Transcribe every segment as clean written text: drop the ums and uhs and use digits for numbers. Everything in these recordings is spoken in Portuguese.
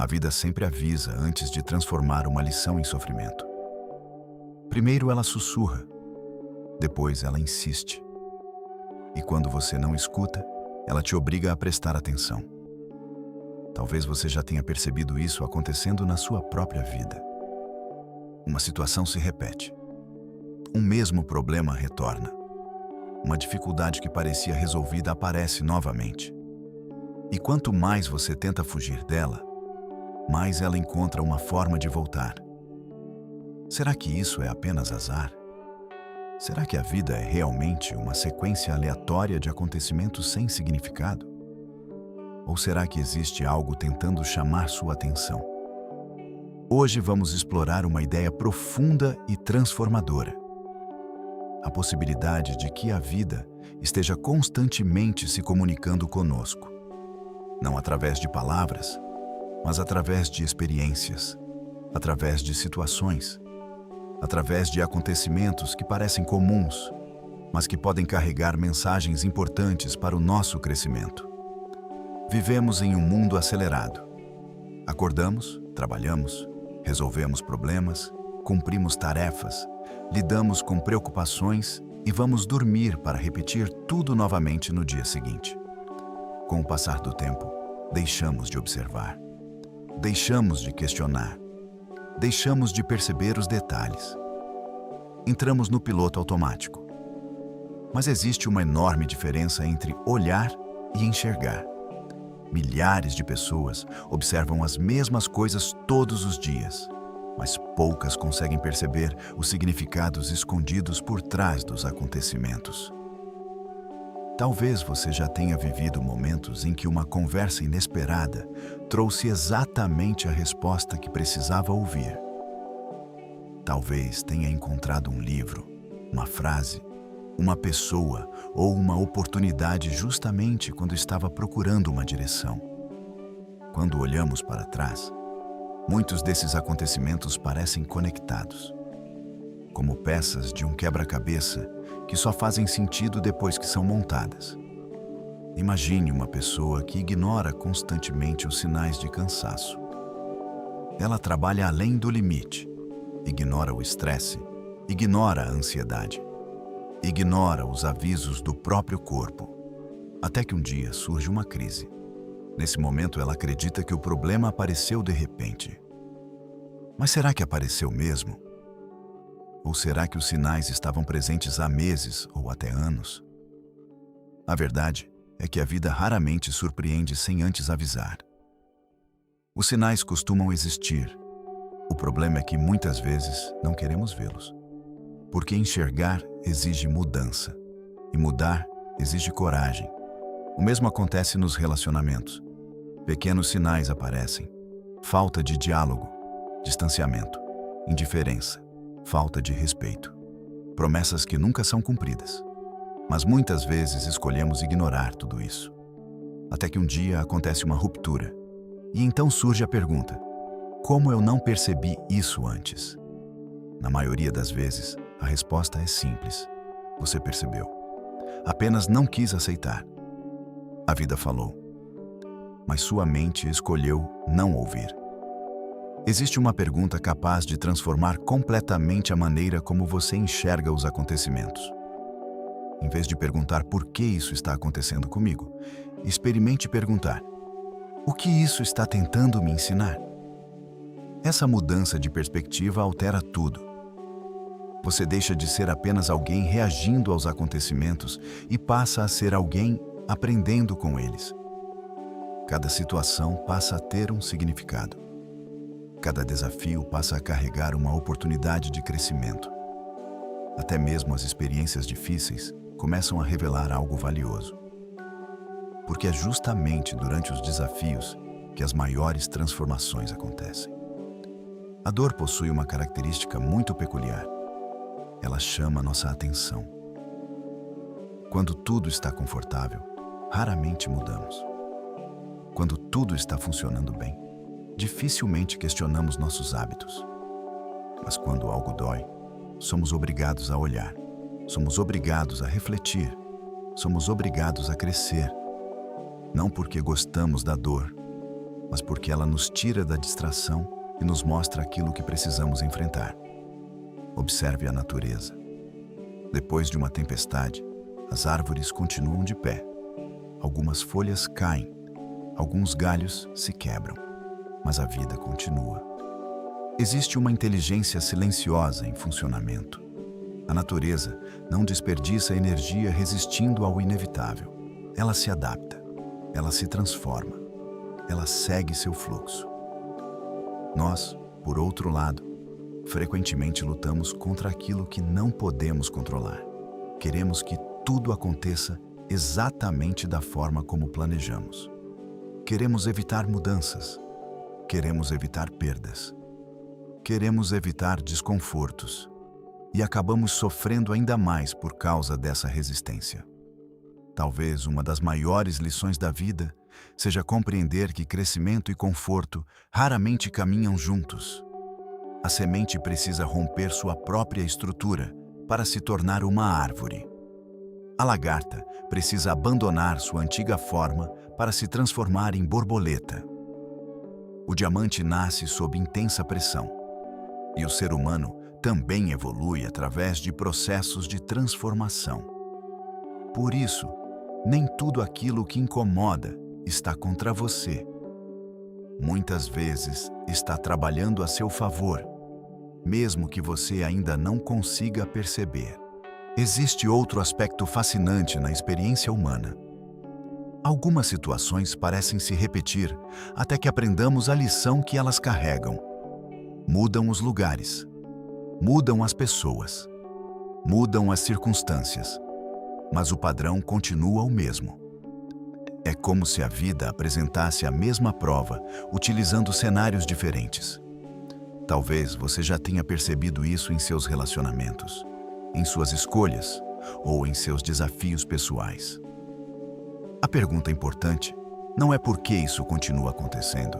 A vida sempre avisa antes de transformar uma lição em sofrimento. Primeiro ela sussurra, depois ela insiste. E quando você não escuta, ela te obriga a prestar atenção. Talvez você já tenha percebido isso acontecendo na sua própria vida. Uma situação se repete. Um mesmo problema retorna. Uma dificuldade que parecia resolvida aparece novamente. E quanto mais você tenta fugir dela, mais ela encontra uma forma de voltar. Será que isso é apenas azar? Será que a vida é realmente uma sequência aleatória de acontecimentos sem significado? Ou será que existe algo tentando chamar sua atenção? Hoje vamos explorar uma ideia profunda e transformadora. A possibilidade de que a vida esteja constantemente se comunicando conosco. Não através de palavras, mas através de experiências, através de situações, através de acontecimentos que parecem comuns, mas que podem carregar mensagens importantes para o nosso crescimento. Vivemos em um mundo acelerado. Acordamos, trabalhamos, resolvemos problemas, cumprimos tarefas, lidamos com preocupações e vamos dormir para repetir tudo novamente no dia seguinte. Com o passar do tempo, deixamos de observar, deixamos de questionar, deixamos de perceber os detalhes. Entramos no piloto automático. Mas existe uma enorme diferença entre olhar e enxergar. Milhares de pessoas observam as mesmas coisas todos os dias, mas poucas conseguem perceber os significados escondidos por trás dos acontecimentos. Talvez você já tenha vivido momentos em que uma conversa inesperada trouxe exatamente a resposta que precisava ouvir. Talvez tenha encontrado um livro, uma frase, uma pessoa ou uma oportunidade justamente quando estava procurando uma direção. Quando olhamos para trás, muitos desses acontecimentos parecem conectados, como peças de um quebra-cabeça que só fazem sentido depois que são montadas. Imagine uma pessoa que ignora constantemente os sinais de cansaço. Ela trabalha além do limite, ignora o estresse, ignora a ansiedade, ignora os avisos do próprio corpo, até que um dia surge uma crise. Nesse momento, ela acredita que o problema apareceu de repente. Mas será que apareceu mesmo? Ou será que os sinais estavam presentes há meses ou até anos? A verdade é que a vida raramente surpreende sem antes avisar. Os sinais costumam existir. O problema é que muitas vezes não queremos vê-los. Porque enxergar exige mudança, e mudar exige coragem. O mesmo acontece nos relacionamentos. Pequenos sinais aparecem: falta de diálogo, distanciamento, indiferença, falta de respeito, promessas que nunca são cumpridas. Mas muitas vezes escolhemos ignorar tudo isso. Até que um dia acontece uma ruptura. E então surge a pergunta: como eu não percebi isso antes? Na maioria das vezes, a resposta é simples. Você percebeu. Apenas não quis aceitar. A vida falou, mas sua mente escolheu não ouvir. Existe uma pergunta capaz de transformar completamente a maneira como você enxerga os acontecimentos. Em vez de perguntar por que isso está acontecendo comigo, experimente perguntar: o que isso está tentando me ensinar? Essa mudança de perspectiva altera tudo. Você deixa de ser apenas alguém reagindo aos acontecimentos e passa a ser alguém aprendendo com eles. Cada situação passa a ter um significado. Cada desafio passa a carregar uma oportunidade de crescimento. Até mesmo as experiências difíceis começam a revelar algo valioso. Porque é justamente durante os desafios que as maiores transformações acontecem. A dor possui uma característica muito peculiar. Ela chama nossa atenção. Quando tudo está confortável, raramente mudamos. Quando tudo está funcionando bem, dificilmente questionamos nossos hábitos. Mas quando algo dói, somos obrigados a olhar, somos obrigados a refletir, somos obrigados a crescer. Não porque gostamos da dor, mas porque ela nos tira da distração e nos mostra aquilo que precisamos enfrentar. Observe a natureza. Depois de uma tempestade, as árvores continuam de pé. Algumas folhas caem, alguns galhos se quebram, mas a vida continua. Existe uma inteligência silenciosa em funcionamento. A natureza não desperdiça energia resistindo ao inevitável. Ela se adapta, ela se transforma, ela segue seu fluxo. Nós, por outro lado, frequentemente lutamos contra aquilo que não podemos controlar. Queremos que tudo aconteça exatamente da forma como planejamos. Queremos evitar mudanças. Queremos evitar perdas. Queremos evitar desconfortos. E acabamos sofrendo ainda mais por causa dessa resistência. Talvez uma das maiores lições da vida seja compreender que crescimento e conforto raramente caminham juntos. A semente precisa romper sua própria estrutura para se tornar uma árvore. A lagarta precisa abandonar sua antiga forma para se transformar em borboleta. O diamante nasce sob intensa pressão. E o ser humano também evolui através de processos de transformação. Por isso, nem tudo aquilo que incomoda está contra você. Muitas vezes está trabalhando a seu favor, mesmo que você ainda não consiga perceber. Existe outro aspecto fascinante na experiência humana. Algumas situações parecem se repetir até que aprendamos a lição que elas carregam. Mudam os lugares, mudam as pessoas, mudam as circunstâncias, mas o padrão continua o mesmo. É como se a vida apresentasse a mesma prova, utilizando cenários diferentes. Talvez você já tenha percebido isso em seus relacionamentos, em suas escolhas ou em seus desafios pessoais. A pergunta importante não é por que isso continua acontecendo.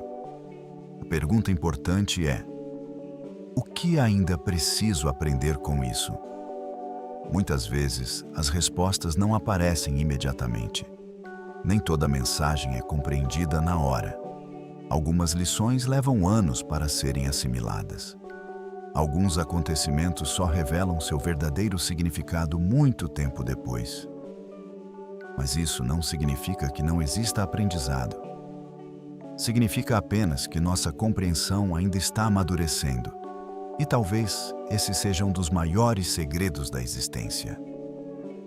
A pergunta importante é: o que ainda preciso aprender com isso? Muitas vezes, as respostas não aparecem imediatamente. Nem toda mensagem é compreendida na hora. Algumas lições levam anos para serem assimiladas. Alguns acontecimentos só revelam seu verdadeiro significado muito tempo depois. Mas isso não significa que não exista aprendizado. Significa apenas que nossa compreensão ainda está amadurecendo. E talvez esse seja um dos maiores segredos da existência.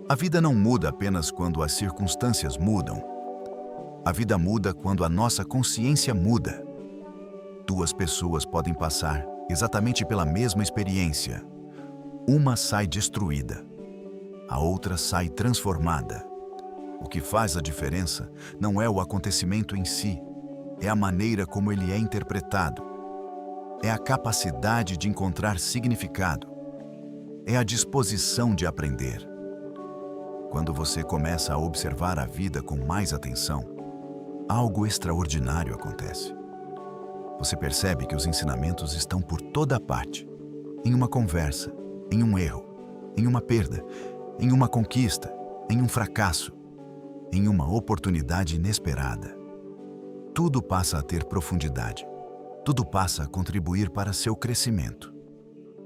A vida não muda apenas quando as circunstâncias mudam. A vida muda quando a nossa consciência muda. Duas pessoas podem passar exatamente pela mesma experiência. Uma sai destruída, a outra sai transformada. O que faz a diferença não é o acontecimento em si, é a maneira como ele é interpretado. É a capacidade de encontrar significado. É a disposição de aprender. Quando você começa a observar a vida com mais atenção, algo extraordinário acontece. Você percebe que os ensinamentos estão por toda parte. Em uma conversa, em um erro, em uma perda, em uma conquista, em um fracasso, em uma oportunidade inesperada. Tudo passa a ter profundidade. Tudo passa a contribuir para seu crescimento.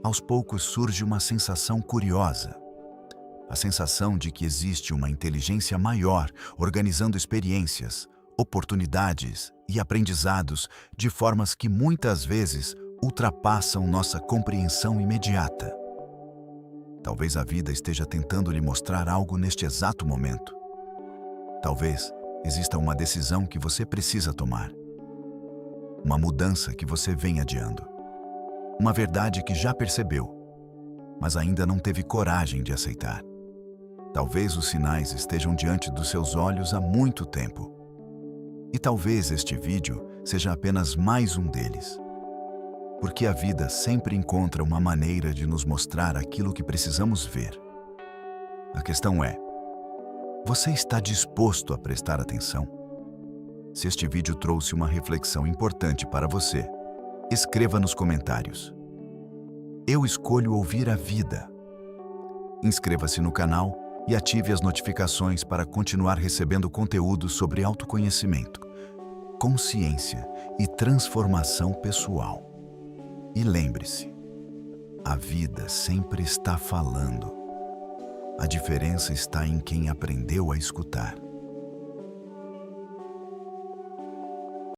Aos poucos surge uma sensação curiosa. A sensação de que existe uma inteligência maior organizando experiências, oportunidades e aprendizados de formas que muitas vezes ultrapassam nossa compreensão imediata. Talvez a vida esteja tentando lhe mostrar algo neste exato momento. Talvez exista uma decisão que você precisa tomar. Uma mudança que você vem adiando. Uma verdade que já percebeu, mas ainda não teve coragem de aceitar. Talvez os sinais estejam diante dos seus olhos há muito tempo. E talvez este vídeo seja apenas mais um deles. Porque a vida sempre encontra uma maneira de nos mostrar aquilo que precisamos ver. A questão é: você está disposto a prestar atenção? Se este vídeo trouxe uma reflexão importante para você, escreva nos comentários. Eu escolho ouvir a vida. Inscreva-se no canal e ative as notificações para continuar recebendo conteúdo sobre autoconhecimento, consciência e transformação pessoal. E lembre-se, a vida sempre está falando. A diferença está em quem aprendeu a escutar.